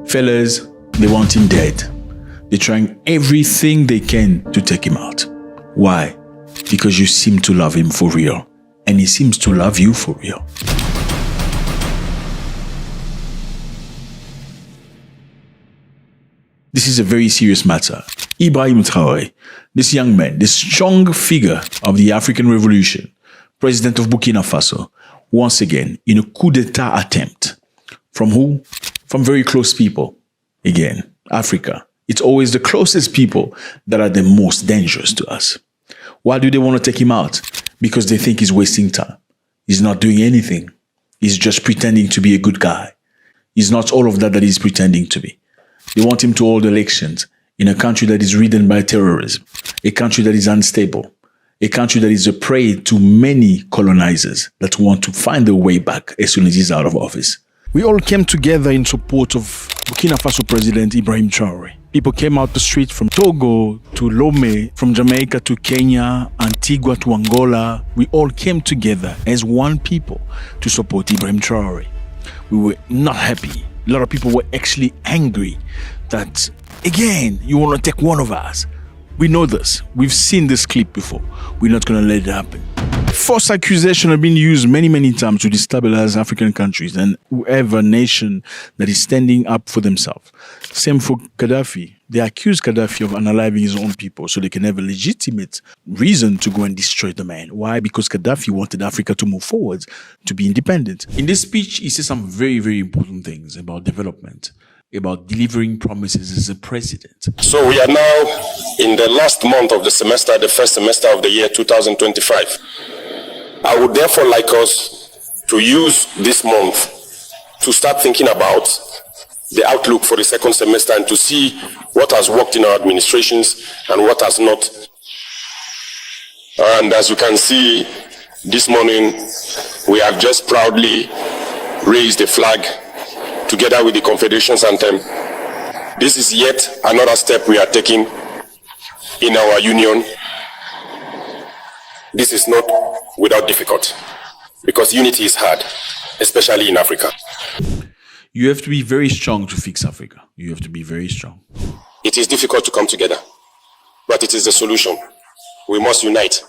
Fellas, they want him dead. They're trying everything they can to take him out. Why? Because you seem to love him for real. And he seems to love you for real. This is a very serious matter. Ibrahim Traoré, this young man, this strong figure of the African Revolution, president of Burkina Faso, once again in a coup d'etat attempt. From who? From very close people. Again, Africa. It's always the closest people that are the most dangerous to us. Why do they want to take him out? Because they think he's wasting time. He's not doing anything. He's just pretending to be a good guy. He's not all of that he's pretending to be. They want him to hold elections in a country that is ridden by terrorism, a country that is unstable, a country that is a prey to many colonizers that want to find their way back as soon as he's out of office. We all came together in support of Burkina Faso President Ibrahim Traoré. People came out the street from Togo to Lomé, from Jamaica to Kenya, Antigua to Angola. We all came together as one people to support Ibrahim Traoré. We were not happy. A lot of people were actually angry that, again, you want to take one of us. We know this. We've seen this clip before. We're not going to let it happen. False accusations have been used many times to destabilize African countries and whoever nation that is standing up for themselves. Same for Gaddafi. They accuse Gaddafi of unaliving his own people so they can have a legitimate reason to go and destroy the man. Why? Because Gaddafi wanted Africa to move forward, to be independent. In this speech, he said some very important things about development, about delivering promises as a president. So we are now in the last month of the semester, the first semester of the year 2025. I would therefore like us to use this month to start thinking about the outlook for the second semester and to see what has worked in our administrations and what has not. And as you can see, this morning we have just proudly raised a flag together with the Confederation's anthem. This is yet another step we are taking in our union. This is not without difficulty, because unity is hard, especially in Africa. You have to be very strong to fix Africa. You have to be very strong. It is difficult to come together, but it is the solution. We must unite.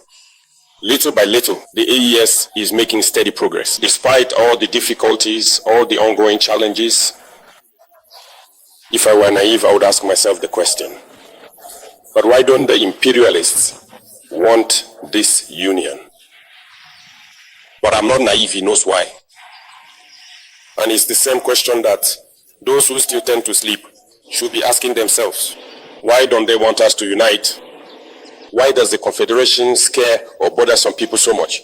Little by little, the AES is making steady progress. Despite all the difficulties, all the ongoing challenges, if I were naive, I would ask myself the question, but why don't the imperialists want this union? But I'm not naive, he knows why. And it's the same question that those who still tend to sleep should be asking themselves. Why don't they want us to unite? Why does the Confederation scare or bother some people so much?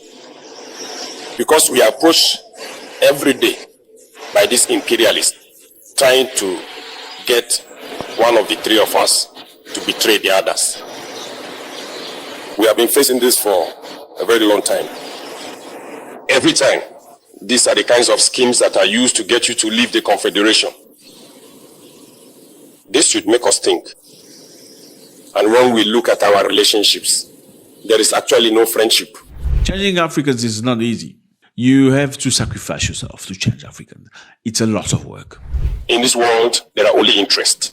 Because we are approached every day by these imperialists trying to get one of the three of us to betray the others. We have been facing this for a very long time. Every time, these are the kinds of schemes that are used to get you to leave the Confederation. This should make us think. And when we look at our relationships, there is actually no friendship. Changing Africans is not easy. You have to sacrifice yourself to change Africans. It's a lot of work. In this world, there are only interests.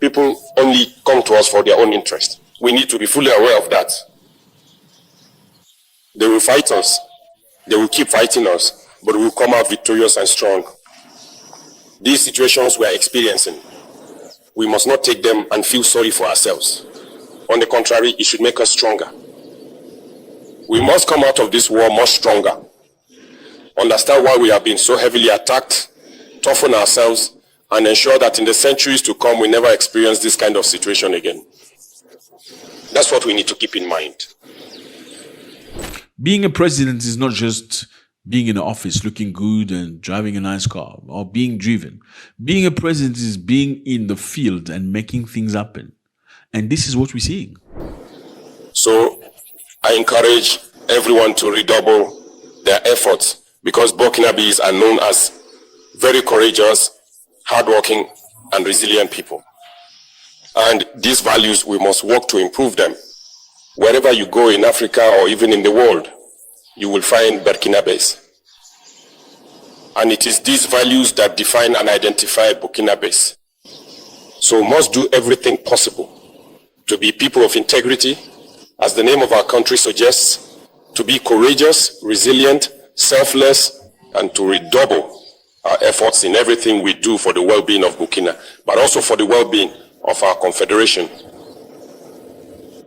People only come to us for their own interest. We need to be fully aware of that. They will fight us. They will keep fighting us, but we will come out victorious and strong. These situations we are experiencing, we must not take them and feel sorry for ourselves. On the contrary, it should make us stronger. We must come out of this war much stronger. Understand why we have been so heavily attacked, toughen ourselves, and ensure that in the centuries to come, we never experience this kind of situation again. That's what we need to keep in mind. Being a president is not just being in the office looking good and driving a nice car or being driven. Being a president is being in the field and making things happen. And this is what we're seeing. So I encourage everyone to redouble their efforts, because Burkinabes are known as very courageous, hardworking, and resilient people. And these values, we must work to improve them. Wherever you go in Africa or even in the world, you will find Burkinabes. And it is these values that define and identify Burkinabes. So we must do everything possible to be people of integrity, as the name of our country suggests, to be courageous, resilient, selfless, and to redouble our efforts in everything we do for the well-being of Burkina, but also for the well-being of our confederation.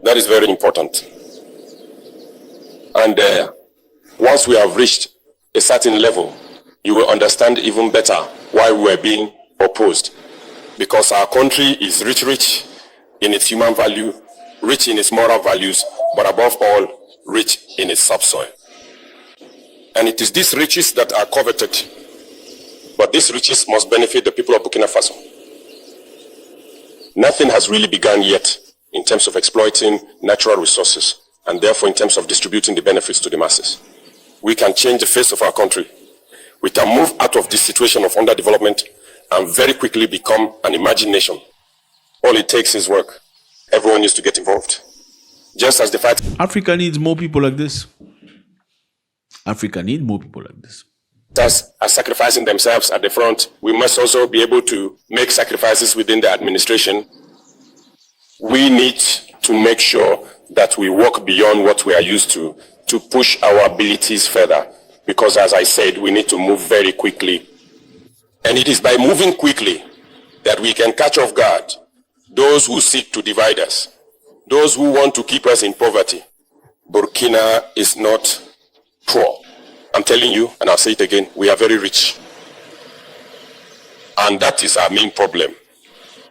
That is very important. And once we have reached a certain level, you will understand even better why we are being opposed. Because our country is rich in its human value, rich in its moral values, but above all, rich in its subsoil. And it is these riches that are coveted. But these riches must benefit the people of Burkina Faso. Nothing has really begun yet in terms of exploiting natural resources, and therefore in terms of distributing the benefits to the masses. We can change the face of our country. We can move out of this situation of underdevelopment and very quickly become an emerging nation. All it takes is work. Everyone needs to get involved. Just as the fight... Africa needs more people like this. Africa needs more people like this. Are sacrificing themselves at the front, we must also be able to make sacrifices within the administration. We need to make sure that we work beyond what we are used to push our abilities further. Because as I said, we need to move very quickly. And it is by moving quickly that we can catch off guard those who seek to divide us, those who want to keep us in poverty. Burkina is not poor. I'm telling you, and I'll say it again, we are very rich. And that is our main problem.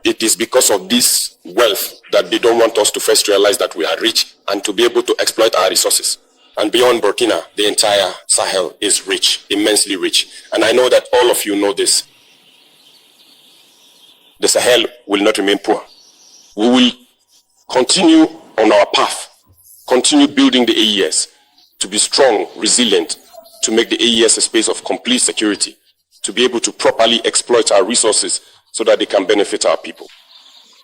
It is because of this wealth that they don't want us to first realize that we are rich and to be able to exploit our resources. And beyond Burkina, the entire Sahel is rich, immensely rich. And I know that all of you know this. The Sahel will not remain poor. We will continue on our path, continue building the AES to be strong, resilient, to make the AES a space of complete security, to be able to properly exploit our resources so that they can benefit our people.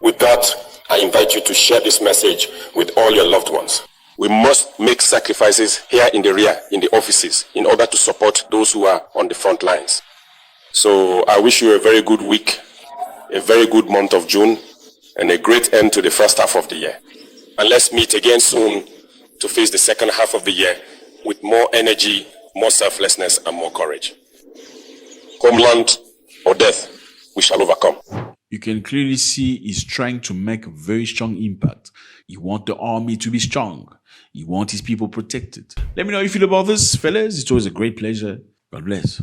With that, I invite you to share this message with all your loved ones. We must make sacrifices here in the rear, in the offices, in order to support those who are on the front lines. So I wish you a very good week, a very good month of June, and a great end to the first half of the year. And let's meet again soon to face the second half of the year with more energy, more selflessness, and more courage. Homeland or death, we shall overcome. You can clearly see he's trying to make a very strong impact. He wants the army to be strong. He wants his people protected. Let me know how you feel about this, fellas. It's always a great pleasure. God bless.